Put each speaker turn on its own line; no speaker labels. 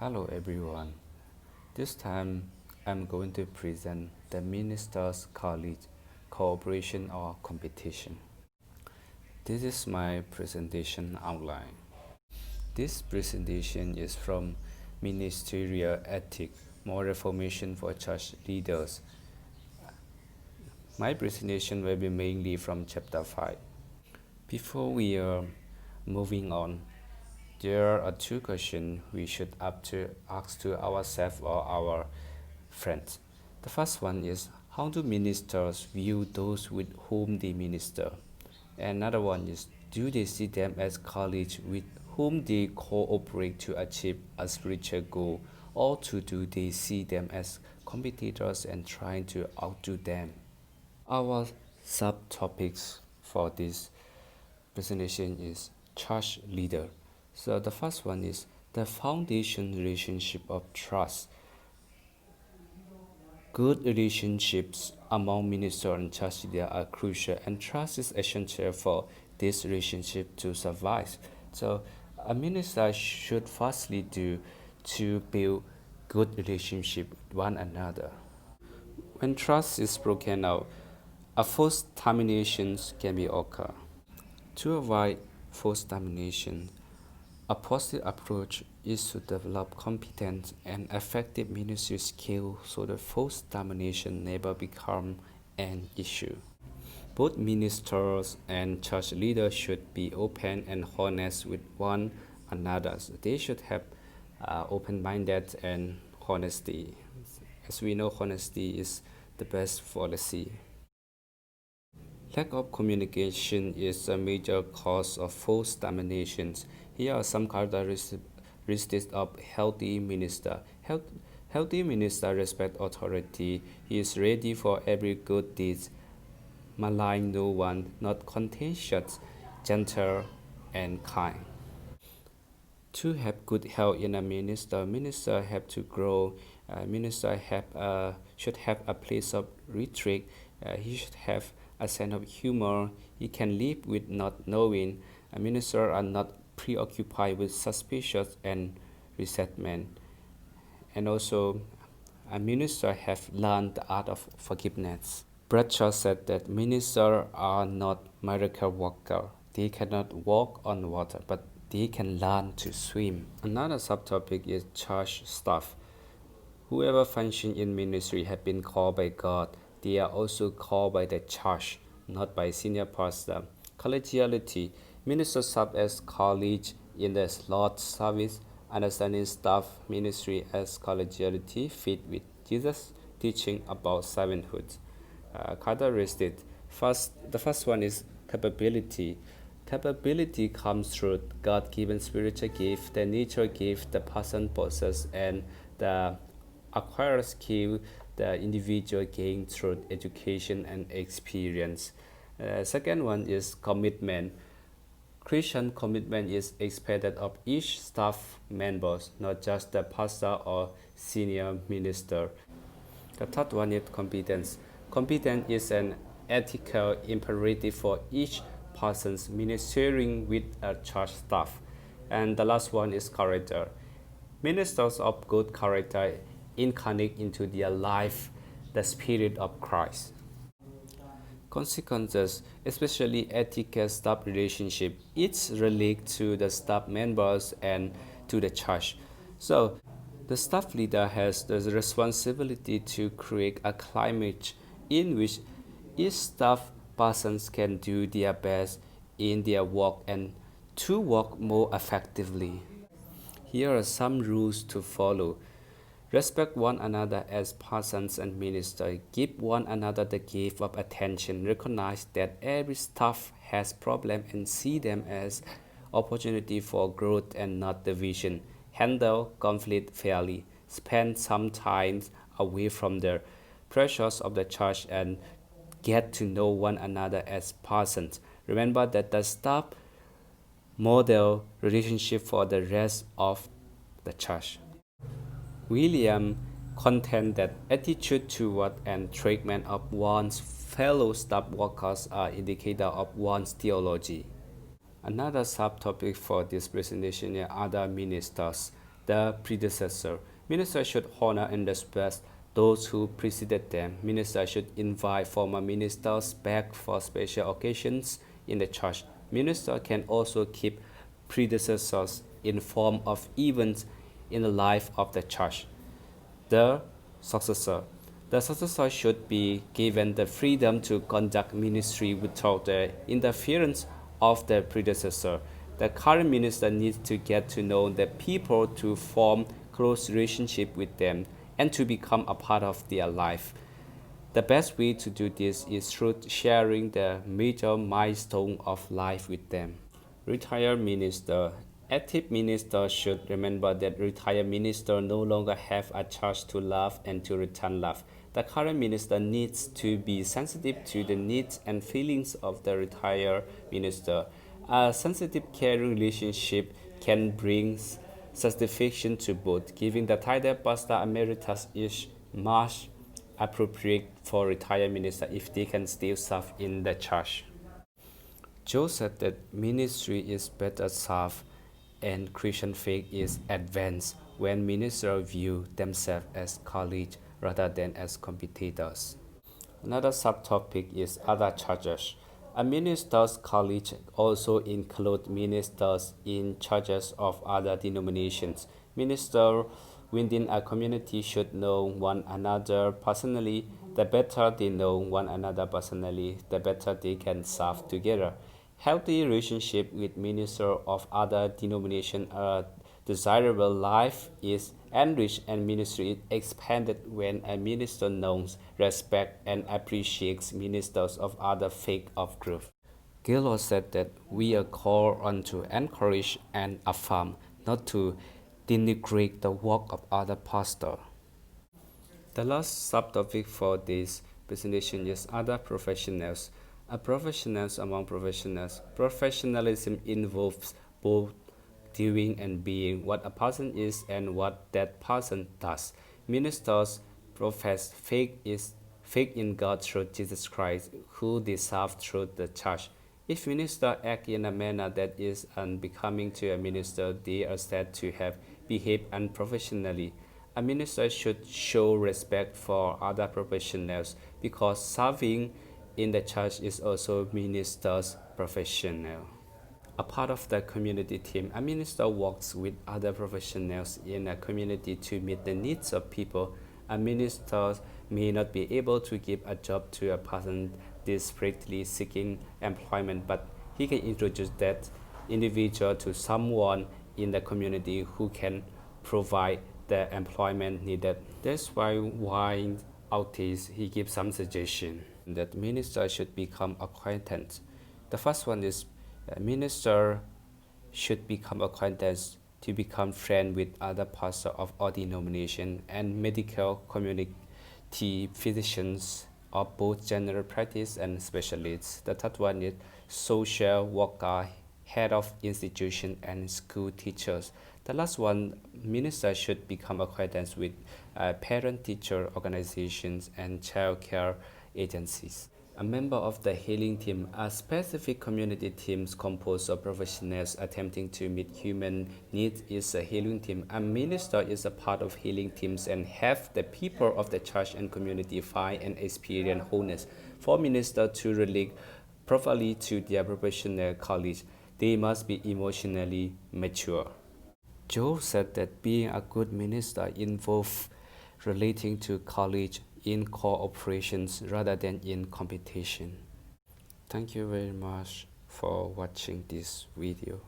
Hello everyone. This time I'm going to present the Ministers College Cooperation or Competition. This is my presentation outline. This presentation is from Ministerial Ethics, More Reformation for Church Leaders. My presentation will be mainly from chapter 5. Before we are moving on, there are two questions we should ask to ourselves or our friends. The first one is, how do ministers view those with whom they minister? Another one is, do they see them as colleagues with whom they cooperate to achieve a spiritual goal, or do they see them as competitors and trying to outdo them? Our subtopics for this presentation is church leader. So the first one is the foundation relationship of trust. Good relationships among minister and church leader are crucial, and trust is essential for this relationship to survive. So a minister should firstly do to build good relationship with one another. When trust is broken out, a forced terminations can be occur. To avoid forced termination, a positive approach is to develop competent and effective ministry skills so that forced termination never become an issue. Both ministers and church leaders should be open and honest with one another. They should have open-minded and honesty. As we know, honesty is the best policy. Lack of communication is a major cause of forced terminations. Here are some characteristics of healthy minister. Healthy minister respect authority. He is ready for every good deed, malign no one, not contentious, gentle, and kind. To have good health in a minister have to grow. Should have a place of retreat. He should have a sense of humor. He can live with not knowing. A minister are not preoccupied with suspicion and resentment. And also, a minister have learned the art of forgiveness. Bradshaw said that ministers are not miracle workers. They cannot walk on water, but they can learn to swim. Another subtopic is church staff. Whoever functions in ministry have been called by God. They are also called by the church, not by senior pastor. Collegiality. Ministers serve as colleagues in the Lord's service, understanding staff ministry as collegiality fit with Jesus' teaching about servanthood. Characteristics. The first one is capability. Capability comes through God-given spiritual gift, the nature gift the person possesses, and the acquired skill the individual gain through education and experience. Second one is commitment. Christian commitment is expected of each staff members, not just the pastor or senior minister. The third one is competence. Competence is an ethical imperative for each person's ministering with a church staff. And the last one is character. Ministers of good character incarnate into their life the Spirit of Christ. Consequences, especially ethical staff relationship, it's related to the staff members and to the church. So the staff leader has the responsibility to create a climate in which each staff persons can do their best in their work and to work more effectively. Here are some rules to follow. Respect one another as persons and ministers. Give one another the gift of attention. Recognize that every staff has problems and see them as opportunity for growth and not division. Handle conflict fairly. Spend some time away from the pressures of the church and get to know one another as persons. Remember that the staff model relationship for the rest of the church. William contends that attitude toward and treatment of one's fellow staff workers are indicator of one's theology. Another subtopic for this presentation is other ministers. the predecessor. Ministers should honor and respect those who preceded them. Ministers should invite former ministers back for special occasions in the church. Ministers can also keep predecessors informed of events in the life of the church. The successor. The successor should be given the freedom to conduct ministry without the interference of the predecessor. The current minister needs to get to know the people, to form close relationship with them, and to become a part of their life. The best way to do this is through sharing the major milestone of life with them. Retired minister. Active ministers should remember that retired ministers no longer have a charge to love and to return love. The current minister needs to be sensitive to the needs and feelings of the retired minister. A sensitive, caring relationship can bring satisfaction to both. Giving the title Pastor Emeritus is much appropriate for retired ministers if they can still serve in the church. Joe said that ministry is better served and Christian faith is advanced when ministers view themselves as colleagues rather than as competitors. Another subtopic is other churches. A minister's college also includes ministers in churches of other denominations. Ministers within a community should know one another personally. The better they know one another personally, the better they can serve together. Healthy relationship with ministers of other denominations are desirable. Life is enriched and ministry is expanded when a minister knows, respects, and appreciates ministers of other faith of group. Gaylord said that we are called on to encourage and affirm, not to denigrate the work of other pastors. The last subtopic for this presentation is other professionals. A professionals among professionals. Professionalism involves both doing and being, what a person is and what that person does. Ministers profess faith in God through Jesus Christ, who they serve through the church. If ministers act in a manner that is unbecoming to a minister, they are said to have behaved unprofessionally. A minister should show respect for other professionals because serving in the church is also minister's professional. A part of the community team, a minister works with other professionals in a community to meet the needs of people. A minister may not be able to give a job to a person desperately seeking employment, but he can introduce that individual to someone in the community who can provide the employment needed. That's why while out this, he gives some suggestion that minister should become acquaintance. The first one is minister should become acquaintance to become friend with other pastors of all denomination and medical community physicians of both general practice and specialists. The third one is social worker, head of institution and school teachers. The last one, minister should become acquaintance with parent-teacher organizations and child care agencies. A member of the healing team, a specific community team composed of professionals attempting to meet human needs is a healing team. A minister is a part of healing teams and have the people of the church and community find and experience wholeness. For ministers to relate properly to their professional colleagues, they must be emotionally mature. Joe said that being a good minister involves relating to colleagues in cooperations rather than in competition. Thank you very much for watching this video.